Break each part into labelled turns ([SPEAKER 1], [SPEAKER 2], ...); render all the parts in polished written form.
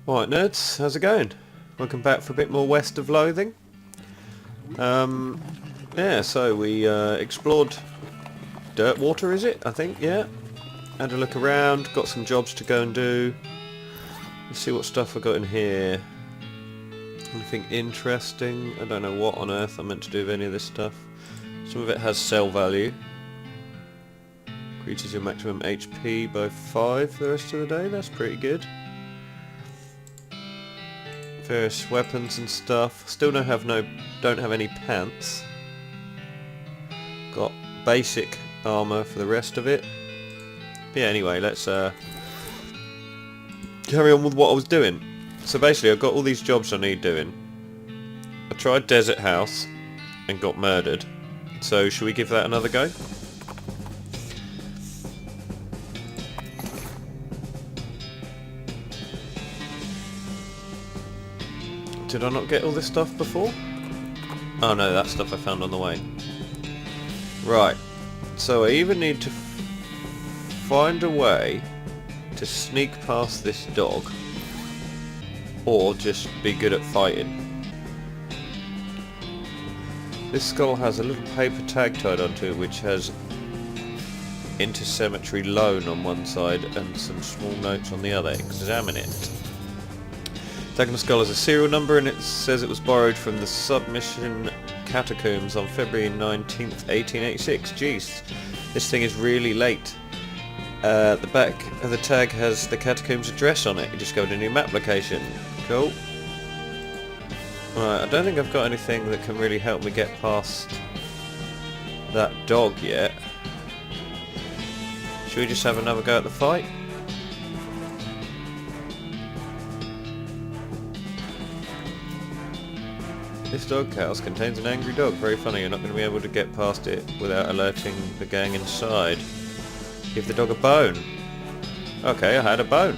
[SPEAKER 1] Alright nerds, how's it going? Welcome back for a bit more West of Loathing. Yeah, so we explored Dirtwater, is it? I think, yeah. Had a look around, got some jobs to go and do. Let's see what stuff I got in here. Anything interesting? I don't know what on earth I'm meant to do with any of this stuff. Some of it has sell value. Increases your maximum HP by 5 for the rest of the day, that's pretty good. Various weapons and stuff. Still don't have any pants. Got basic armor for the rest of it. But yeah, anyway, let's carry on with what I was doing. So basically, I've got all these jobs I need doing. I tried Desert House and got murdered. So should we give that another go? Did I not get all this stuff before? Oh no, that stuff I found on the way. Right, so I either need to find a way to sneak past this dog, or just be good at fighting. This skull has a little paper tag tied onto it which has intercemetery loan on one side and some small notes on the other. Examine it. Tag on the skull has a serial number and it says it was borrowed from the submission catacombs on February 19th, 1886. Jeez, this thing is really late. The back of the tag has the catacombs address on it. You discovered a new map location. Cool. Right, I don't think I've got anything that can really help me get past that dog yet. Should we just have another go at the fight? This dog house contains an angry dog. Very funny, you're not going to be able to get past it without alerting the gang inside. Give the dog a bone. Okay, I had a bone.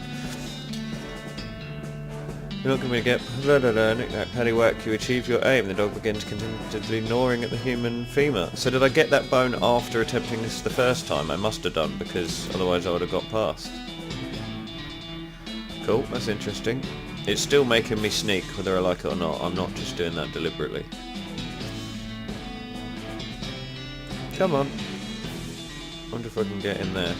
[SPEAKER 1] You're not going to get knick-knack, paddywhack. You achieve your aim. The dog begins continually gnawing at the human femur. So did I get that bone after attempting this the first time? I must have done, because otherwise I would have got past. Cool, that's interesting. It's still making me sneak whether I like it or not. I'm not just doing that deliberately. Come on. Wonder if I can get in there.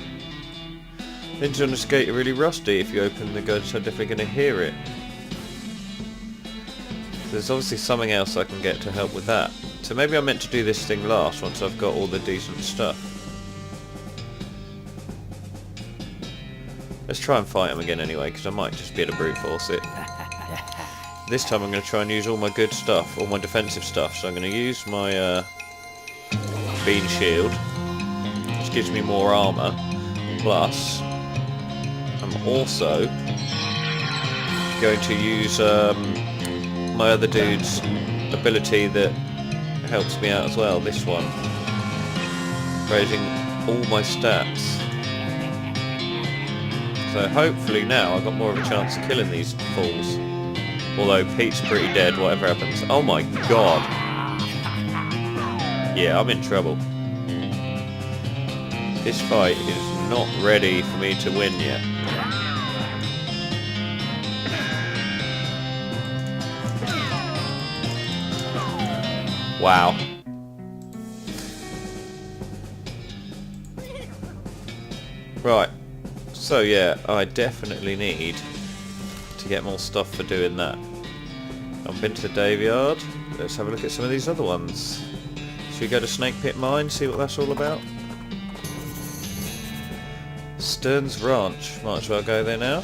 [SPEAKER 1] Hinges on this gate are really rusty. If you open the gate, I'm definitely going to hear it. There's obviously something else I can get to help with that. So maybe I'm meant to do this thing last once I've got all the decent stuff. Let's try and fight him again anyway, because I might just be able to brute force it. This time I'm going to try and use all my good stuff, all my defensive stuff. So I'm going to use my bean shield, which gives me more armour. Plus, I'm also going to use my other dude's ability that helps me out as well. This one, raising all my stats. So hopefully now I've got more of a chance of killing these fools. Although Pete's pretty dead, whatever happens. Oh my god. Yeah, I'm in trouble. This fight is not ready for me to win yet. Wow. Right. So yeah, I definitely need to get more stuff for doing that. I've been to the Daveyard. Let's have a look at some of these other ones. Should we go to Snake Pit Mine, see what that's all about? Stern's Ranch. Might as well go there now.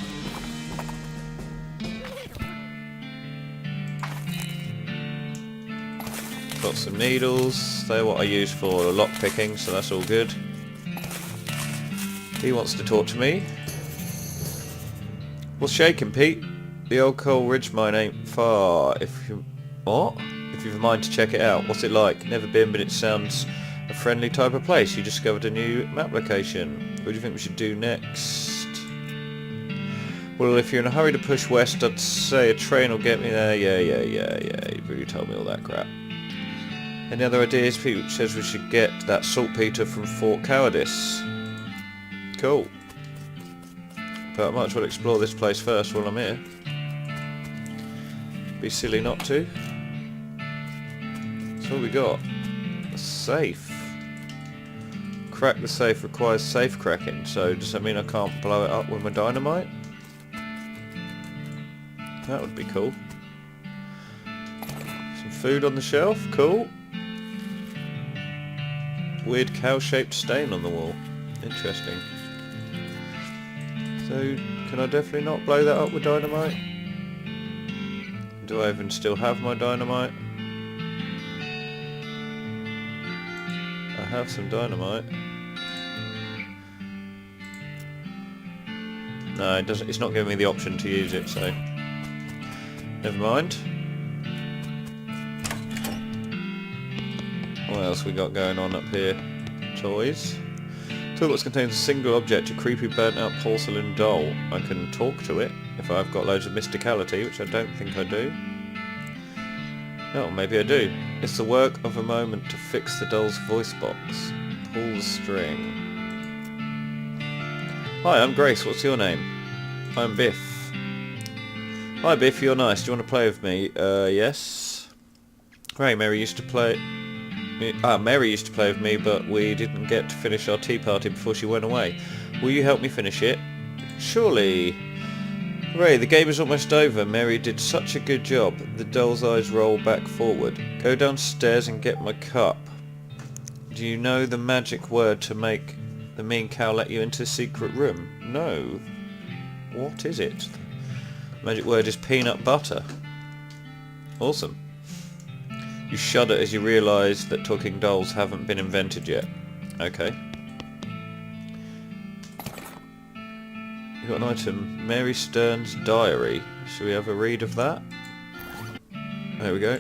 [SPEAKER 1] Got some needles. They're what I use for lock picking, so that's all good. He wants to talk to me. What's shaking, Pete? The old Coal Ridge mine ain't far. If you have a mind to check it out. What's it like? Never been, but it sounds a friendly type of place. You discovered a new map location. What do you think we should do next? Well, if you're in a hurry to push west, I'd say a train will get me there. Yeah. You've really told me all that crap. Any other ideas? Pete says we should get that saltpeter from Fort Cowardice. Cool. But I might as well explore this place first while I'm here. Be silly not to. So what we got? A safe. Crack the safe requires safe cracking, so does that mean I can't blow it up with my dynamite? That would be cool. Some food on the shelf, cool. Weird cow-shaped stain on the wall. Interesting. So, can I definitely not blow that up with dynamite? Do I even still have my dynamite? I have some dynamite. No, it doesn't. It's not giving me the option to use it, so never mind. What else we got going on up here? Toys. Toolbox contains a single object, a creepy burnt-out porcelain doll. I can talk to it if I've got loads of mysticality, which I don't think I do. Oh, maybe I do. It's the work of a moment to fix the doll's voice box. Pull the string. Hi, I'm Grace. What's your name? I'm Biff. Hi, Biff. You're nice. Do you want to play with me? Yes. Hey, Mary used to play with me, but we didn't get to finish our tea party before she went away. Will you help me finish it? Surely. Hooray, the game is almost over. Mary did such a good job. The doll's eyes roll back forward. Go downstairs and get my cup. Do you know the magic word to make the mean cow let you into a secret room? No. What is it? The magic word is peanut butter. Awesome. You shudder as you realise that talking dolls haven't been invented yet. Okay. You got an item. Mary Stern's diary. Shall we have a read of that? There we go.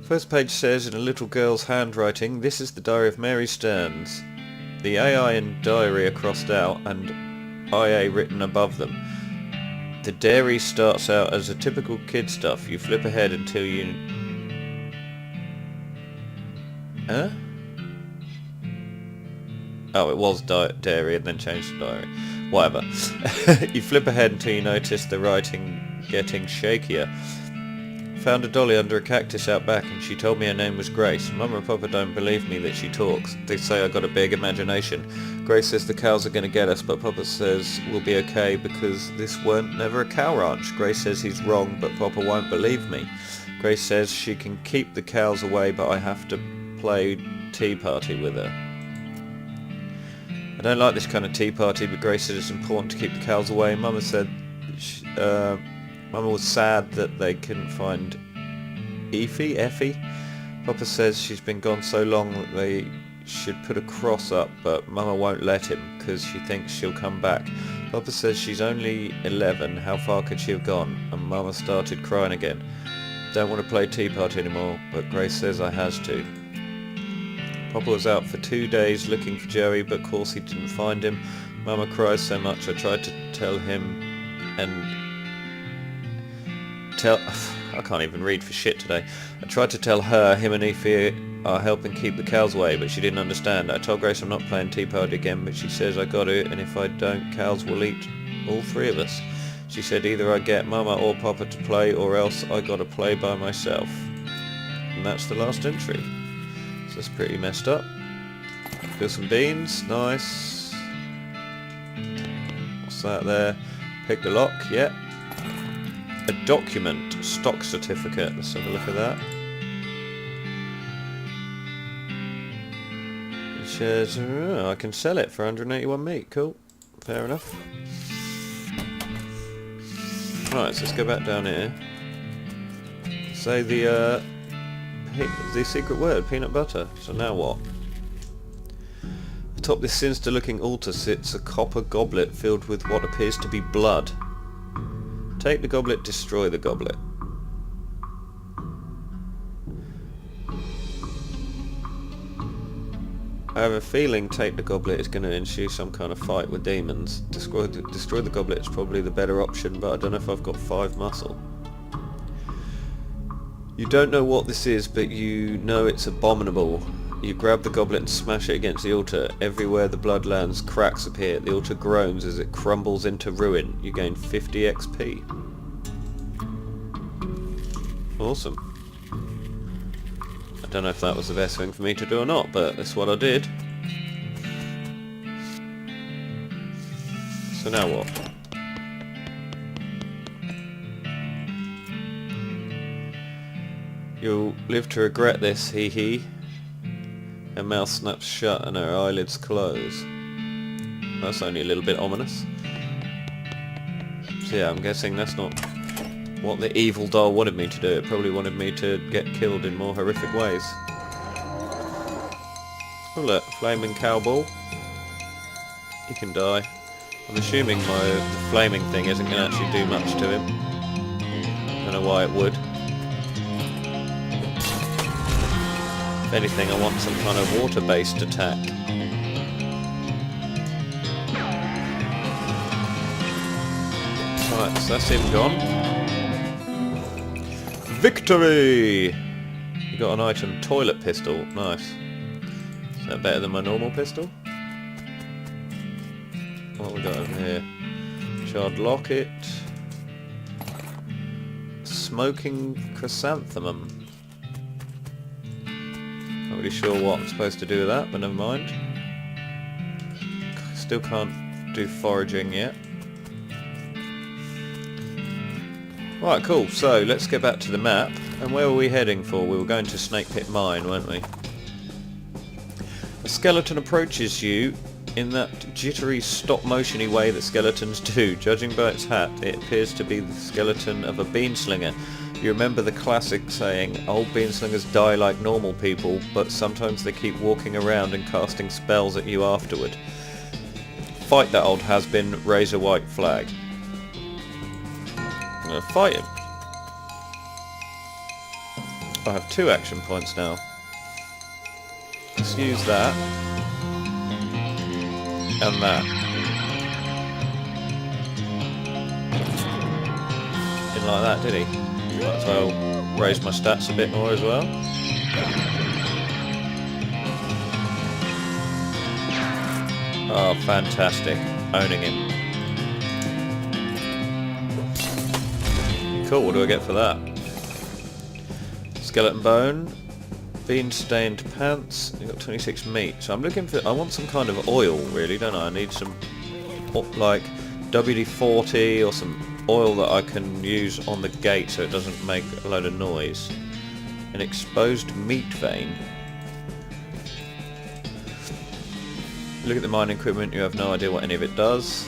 [SPEAKER 1] First page says in a little girl's handwriting, this is the diary of Mary Stearns. The AI and diary are crossed out and IA written above them. The diary starts out as a typical kid stuff. You flip ahead until you... Huh? Oh, it was diary and then changed to diary. Whatever. You flip ahead until you notice the writing getting shakier. Found a dolly under a cactus out back and she told me her name was Grace. Mum and Papa don't believe me that she talks. They say I got a big imagination. Grace says the cows are going to get us, but Papa says we'll be okay because this weren't never a cow ranch. Grace says he's wrong, but Papa won't believe me. Grace says she can keep the cows away, but I have to play tea party with her. I don't like this kind of tea party, but Grace said it's important to keep the cows away. Mama said Mama was sad that they couldn't find Effie. Papa says she's been gone so long that they should put a cross up, but Mama won't let him because she thinks she'll come back. Papa says she's only 11, how far could she have gone? And Mama started crying again. Don't want to play tea party anymore, but Grace says I has to. Papa was out for 2 days looking for Joey, but of course he didn't find him. Mama cries so much I tried to tell him and... I can't even read for shit today. I tried to tell her him and Effie are helping keep the cows away, but she didn't understand. I told Grace I'm not playing tea party again, but she says I got to, and if I don't, cows will eat all three of us. She said either I get Mama or Papa to play, or else I got to play by myself. And that's the last entry. So that's pretty messed up. Got some beans, nice. What's that there? Pick the lock, yeah. A document, stock certificate. Let's have a look at that. It says, I can sell it for 181 meat. Cool. Fair enough. Right, so let's go back down here. Say the secret word, peanut butter. So now what? Atop this sinister looking altar sits a copper goblet filled with what appears to be blood. Take the goblet, destroy the goblet. I have a feeling take the goblet is going to ensue some kind of fight with demons. Destroy the goblet is probably the better option, but I don't know if I've got 5 muscle. You don't know what this is, but you know it's abominable. You grab the goblet and smash it against the altar. Everywhere the blood lands, cracks appear. The altar groans as it crumbles into ruin. You gain 50 XP. Awesome. I don't know if that was the best thing for me to do or not, but that's what I did. So now what? You'll live to regret this, hee hee. Her mouth snaps shut and her eyelids close. That's only a little bit ominous. So yeah, I'm guessing that's not what the evil doll wanted me to do. It probably wanted me to get killed in more horrific ways. Oh look, flaming cowball. He can die. I'm assuming the flaming thing isn't going to actually do much to him. Don't know why it would. If anything, I want some kind of water-based attack. Right, so that's him gone. Victory! You got an item, toilet pistol. Nice. Is that better than my normal pistol? What have we got over here? Charred locket. Smoking chrysanthemum. Not really sure what I'm supposed to do with that, but never mind. Still can't do foraging yet. Right, cool. So let's get back to the map. And where were we heading for? We were going to Snake Pit Mine, weren't we? A skeleton approaches you in that jittery, stop-motion-y way that skeletons do. Judging by its hat, it appears to be the skeleton of a beanslinger. You remember the classic saying, old beanslingers die like normal people, but sometimes they keep walking around and casting spells at you afterward. Fight that old has-been, raise a white flag. I'm going to fight him. I have 2 action points now. Let's use that. And that. Didn't like that, did he? Might as well raise my stats a bit more as well. Oh, fantastic. Owning him. Cool, what do I get for that? Skeleton bone. Bean stained pants. You've got 26 meat. So I'm looking for... I want some kind of oil, really, don't I? I need some, like, WD-40 or some oil that I can use on the gate so it doesn't make a load of noise. An exposed meat vein. Look at the mining equipment, you have no idea what any of it does.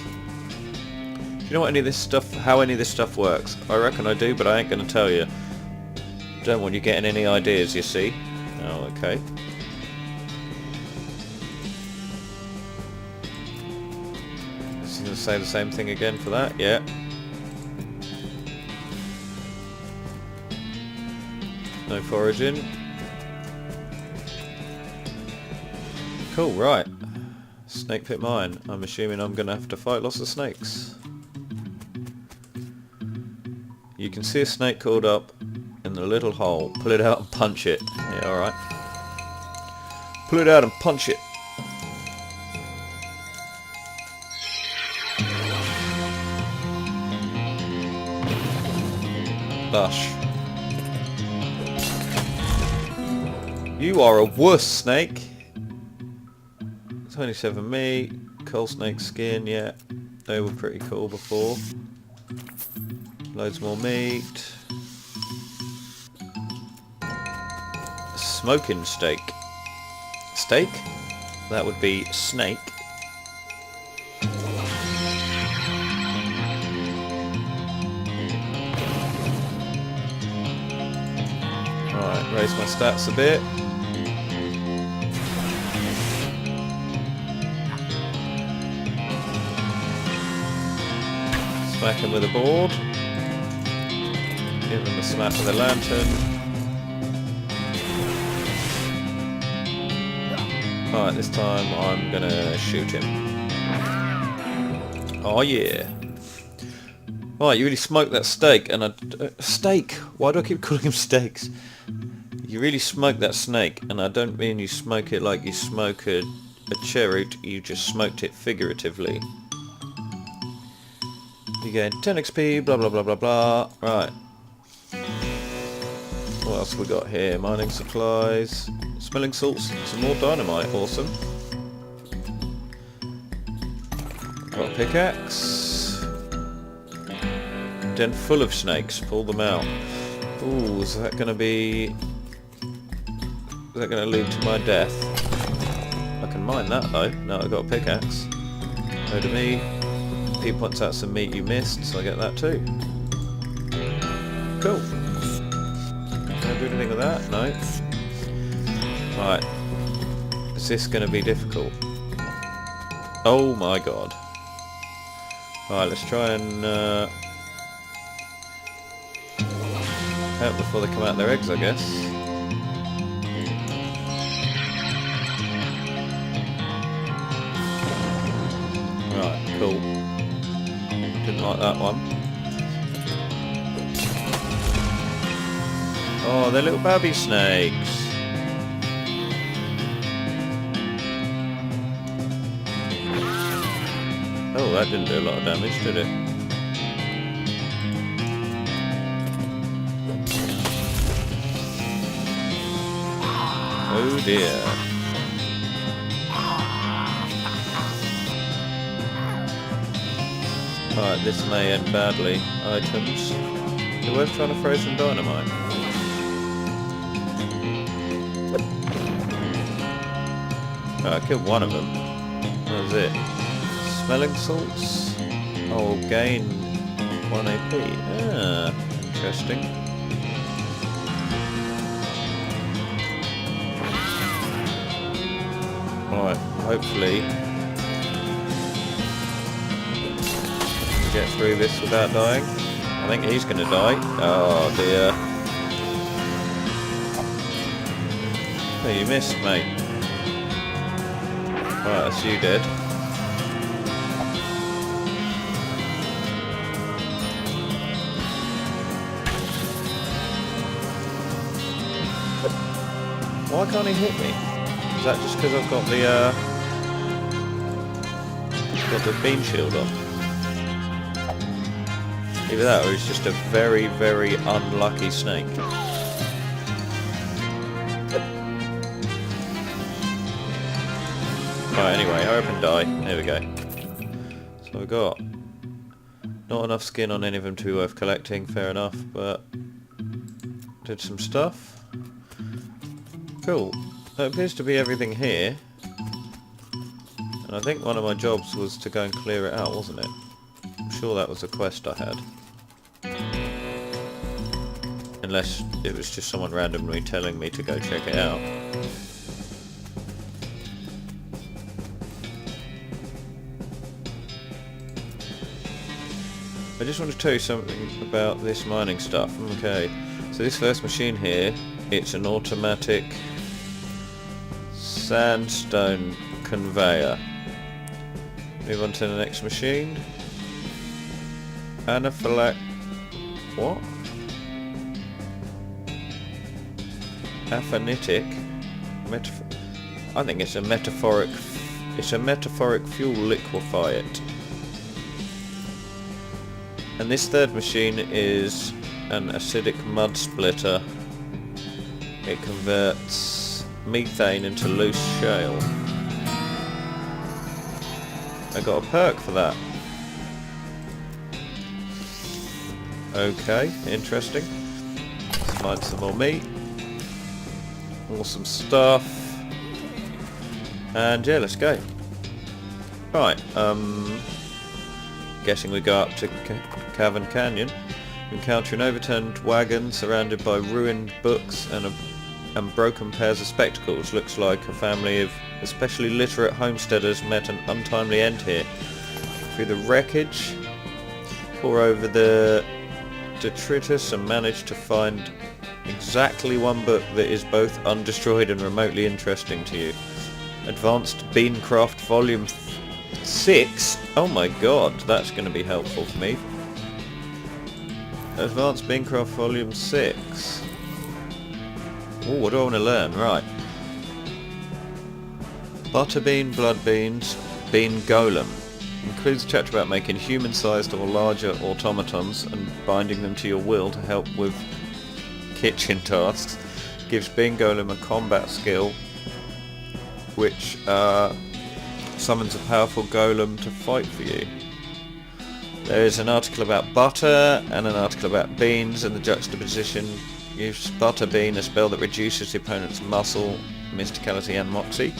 [SPEAKER 1] Do you know what any of this stuff, how any of this stuff works? I reckon I do, but I ain't going to tell you. Don't want you getting any ideas, you see. Oh, okay. Is he going to say the same thing again for that? Yeah. No foraging. Cool, right. Snake Pit Mine. I'm assuming I'm going to have to fight lots of snakes. You can see a snake called up in the little hole. Pull it out and punch it. Yeah, alright. Pull it out and punch it. Lush. You are a wuss, snake. 27 meat. Coal snake skin, yeah. They were pretty cool before. Loads more meat. Smoking steak. Steak? That would be snake. Alright, raise my stats a bit. Smack him with a board. Give him a smack with a lantern. Alright, this time I'm gonna shoot him. Oh yeah. Right, you really smoked that steak, and steak! Why do I keep calling him steaks? You really smoked that snake, and I don't mean you smoke it like you smoke a cheroot, you just smoked it figuratively. You gain 10 XP, blah blah blah blah blah. Right. What else have we got here? Mining supplies, smelling salts, some more dynamite. Awesome. Got a pickaxe. Den full of snakes. Pull them out. Ooh, is that going to be... Is that going to lead to my death? I can mine that though. No, I've got a pickaxe. Go to me. He points out some meat you missed, so I get that too. Cool. Can I do anything with that? No. Right. Is this going to be difficult? Oh my god. Right, let's try and help before they come out their eggs, I guess. Right, cool. Didn't like that one. Oh, they're little baby snakes. Oh, that didn't do a lot of damage, did it? Oh dear. Alright, this may end badly. Items. Is it worth trying to throw some dynamite? I killed one of them. That was it. Smelling salts? Oh, gain 1 AP. Ah, interesting. Alright, hopefully get through this without dying. I think he's going to die. Oh dear. Oh, you missed, mate. Right, that's you dead. Why can't he hit me? Is that just because I've got the beam shield on? Either that or he's just a very, very unlucky snake. Right, anyway, hurry up and die. There we go. So I've got not enough skin on any of them to be worth collecting, fair enough, but did some stuff. Cool. That appears to be everything here. And I think one of my jobs was to go and clear it out, wasn't it? I'm sure that was a quest I had. Unless it was just someone randomly telling me to go check it out. I just want to tell you something about this mining stuff. Okay, so this first machine here, it's an automatic sandstone conveyor. Move on to the next machine. What? Aphanitic? I think it's a metaphoric. It's a metaphoric fuel liquefier. And this third machine is an acidic mud splitter. It converts methane into loose shale. I got a perk for that. Okay, interesting. Let's mine some more meat. Awesome stuff. And yeah, let's go. Right, guessing we go up to Cavern Canyon. Encounter an overturned wagon surrounded by ruined books and broken pairs of spectacles. Looks like a family of especially literate homesteaders met an untimely end here. Through the wreckage, pour over the detritus and manage to find exactly one book that is both undestroyed and remotely interesting to you. Advanced Beancraft Volume 6? Oh my god, that's going to be helpful for me. Advanced Beancraft Volume 6. Oh, what do I want to learn? Right. Butterbean, blood beans, bean golem. Includes a chapter about making human-sized or larger automatons and binding them to your will to help with kitchen tasks. Gives Bean Golem a combat skill, which summons a powerful golem to fight for you. There is an article about butter and an article about beans, and the juxtaposition gives butter bean a spell that reduces the opponent's muscle, mysticality and moxie.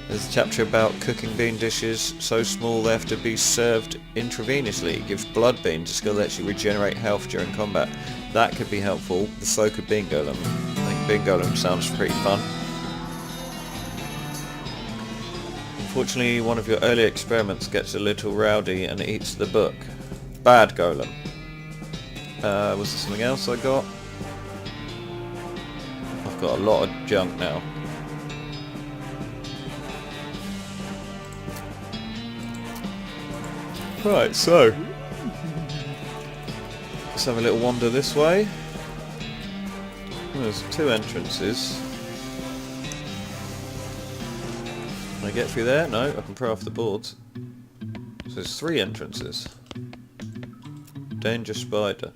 [SPEAKER 1] There's a chapter about cooking bean dishes so small they have to be served intravenously. It gives blood beans a skill that lets you regenerate health during combat. That could be helpful, so could Bean Golem. I think Bean Golem sounds pretty fun. Unfortunately, one of your early experiments gets a little rowdy and eats the book. Bad Golem. Was there something else I got? I've got a lot of junk now. Right, so let's have a little wander this way. There's 2 entrances. Can I get through there? No, I can pry off the boards. So there's 3 entrances. Danger spider.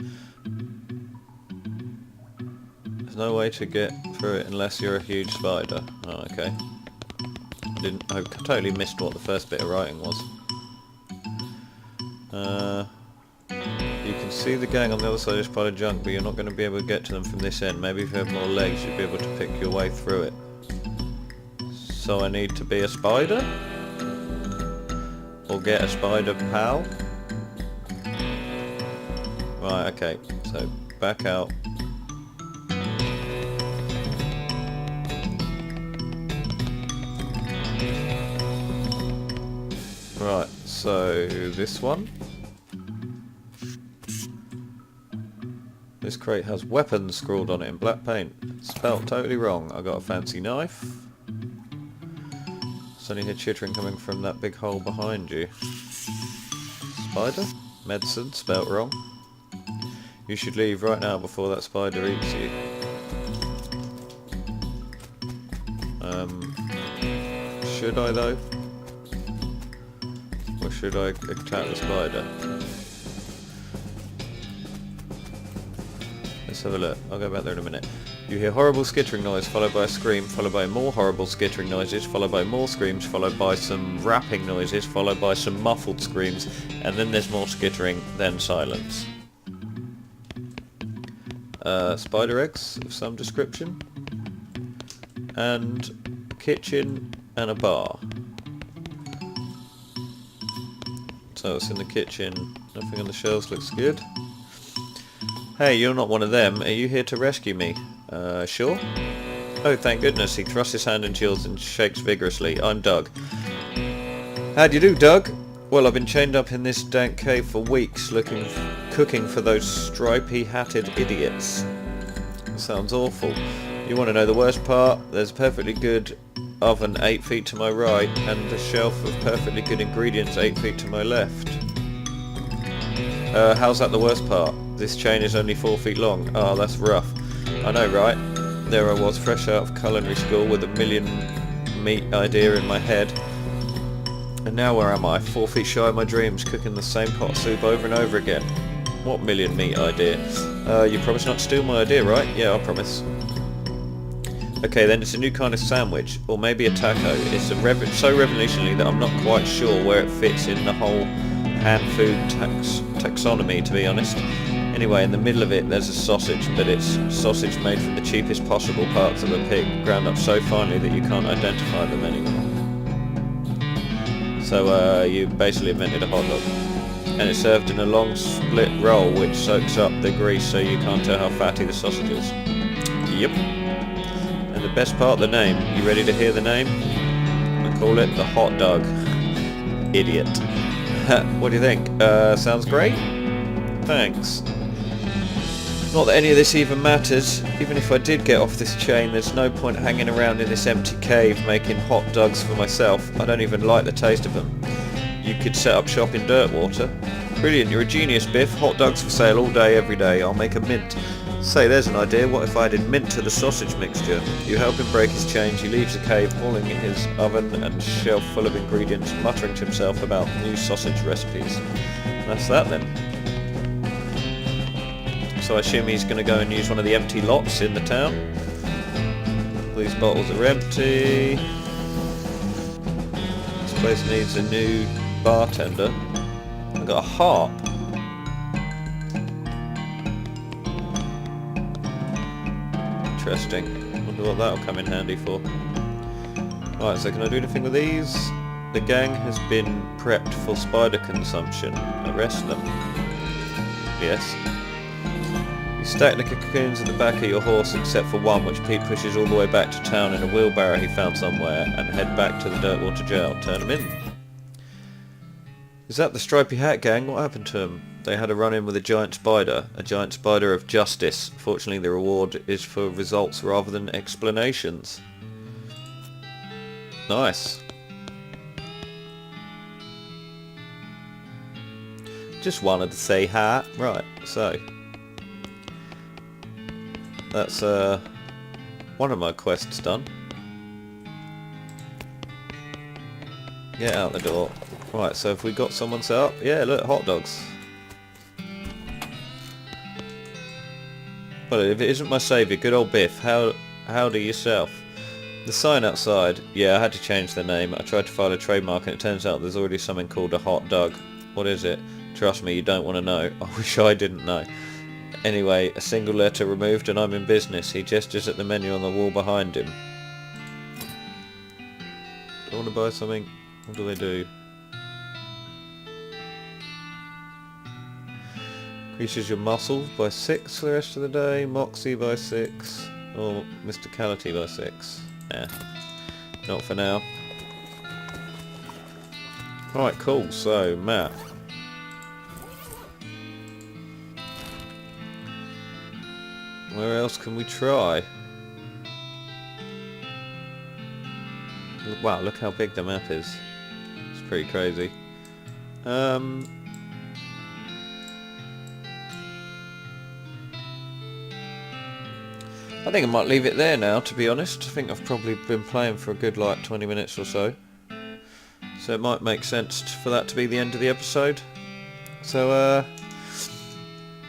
[SPEAKER 1] There's no way to get through it unless you're a huge spider. Oh, okay. I totally missed what the first bit of writing was. You can see the gang on the other side of this pile of junk, but you're not going to be able to get to them from this end. Maybe if you have more legs you'd be able to pick your way through it. So I need to be a spider? Or get a spider pal? Right, okay, so back out. Right, so this one. This crate has weapons scrawled on it in black paint. Spelt totally wrong. I got a fancy knife. Suddenly hear chittering coming from that big hole behind you. Spider? Medicine, spelt wrong. You should leave right now before that spider eats you. Should I though? Or should I attack the spider? Let's have a look. I'll go back there in a minute. You hear horrible skittering noise followed by a scream, followed by more horrible skittering noises, followed by more screams, followed by some rapping noises, followed by some muffled screams, and then there's more skittering, then silence. Spider eggs of some description, and a kitchen and a bar. So it's in the kitchen. Nothing on the shelves looks good. Hey, you're not one of them. Are you here to rescue me? Sure? Oh, thank goodness. He thrusts his hand into yours and shakes vigorously. I'm Doug. How do you do, Doug? Well, I've been chained up in this dank cave for weeks, cooking for those stripy-hatted idiots. Sounds awful. You want to know the worst part? There's a perfectly good oven 8 feet to my right, and a shelf of perfectly good ingredients 8 feet to my left. How's that the worst part? This chain is only 4 feet long. Oh, that's rough. I know, right? There I was, fresh out of culinary school with a million meat idea in my head. And now where am I? 4 feet shy of my dreams, cooking the same pot of soup over and over again. What million meat idea? You promise not to steal my idea, right? Yeah, I promise. Okay, then it's a new kind of sandwich, or maybe a taco. It's so revolutionary that I'm not quite sure where it fits in the whole hand food taxonomy, to be honest. Anyway, in the middle of it there's a sausage, but it's sausage made from the cheapest possible parts of a pig, ground up so finely that you can't identify them anymore. So you basically invented a hot dog. And it's served in a long split roll which soaks up the grease so you can't tell how fatty the sausage is. Yep. And the best part, the name. You ready to hear the name? I call it the hot dog. Idiot. What do you think? Sounds great? Thanks. Not that any of this even matters. Even if I did get off this chain, there's no point hanging around in this empty cave making hot dogs for myself. I don't even like the taste of them. You could set up shop in Dirtwater. Brilliant, you're a genius, Biff. Hot dogs for sale all day, every day. I'll make a mint. Say, there's an idea. What if I added mint to the sausage mixture? You help him break his chains. He leaves the cave, hauling in his oven and shelf full of ingredients, muttering to himself about new sausage recipes. That's that then. so I assume he's going to go and use one of the empty lots in the town. These bottles are empty. This place needs a new bartender. I've got a harp. Interesting. Wonder what that'll come in handy for. Right, so can I do anything with these? The gang has been prepped for spider consumption. Arrest them. Yes. You stack the cocoons at the back of your horse except for one, which Pete pushes all the way back to town in a wheelbarrow he found somewhere, and head back to the Dirtwater jail. Turn them in. Is that the Stripy Hat gang? What happened to them? They had a run-in with a giant spider of justice. Fortunately, the reward is for results rather than explanations. Nice. Just wanted to say hi. Right, so that's one of my quests done. Get out the door. Right, so have we got someone set up? Yeah, look, hot dogs. Well, if it isn't my saviour, good old Biff, howdy yourself. The sign outside, yeah, I had to change the name. I tried to file a trademark and it turns out there's already something called a hot dog. What is it? Trust me, you don't want to know. I wish I didn't know. Anyway, a single letter removed and I'm in business. He gestures at the menu on the wall behind him. Do I want to buy something? What do they do? Increases your muscle by 6 for the rest of the day, Moxie by 6, or Mysticality by 6. Nah, not for now. Right, cool, so map. Where else can we try? Wow, look how big the map is. It's pretty crazy. I think I might leave it there now, to be honest. I think I've probably been playing for a good like 20 minutes or so. So it might make sense for that to be the end of the episode. So,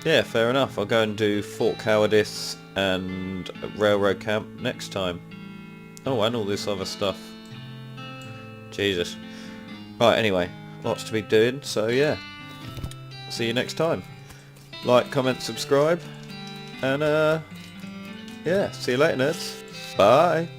[SPEAKER 1] yeah, fair enough. I'll go and do Fort Cowardice and Railroad Camp next time. Oh, and all this other stuff. Jesus. Right, anyway, lots to be doing, so yeah. See you next time. Like, comment, subscribe, and yeah, see you later, nerds. Bye.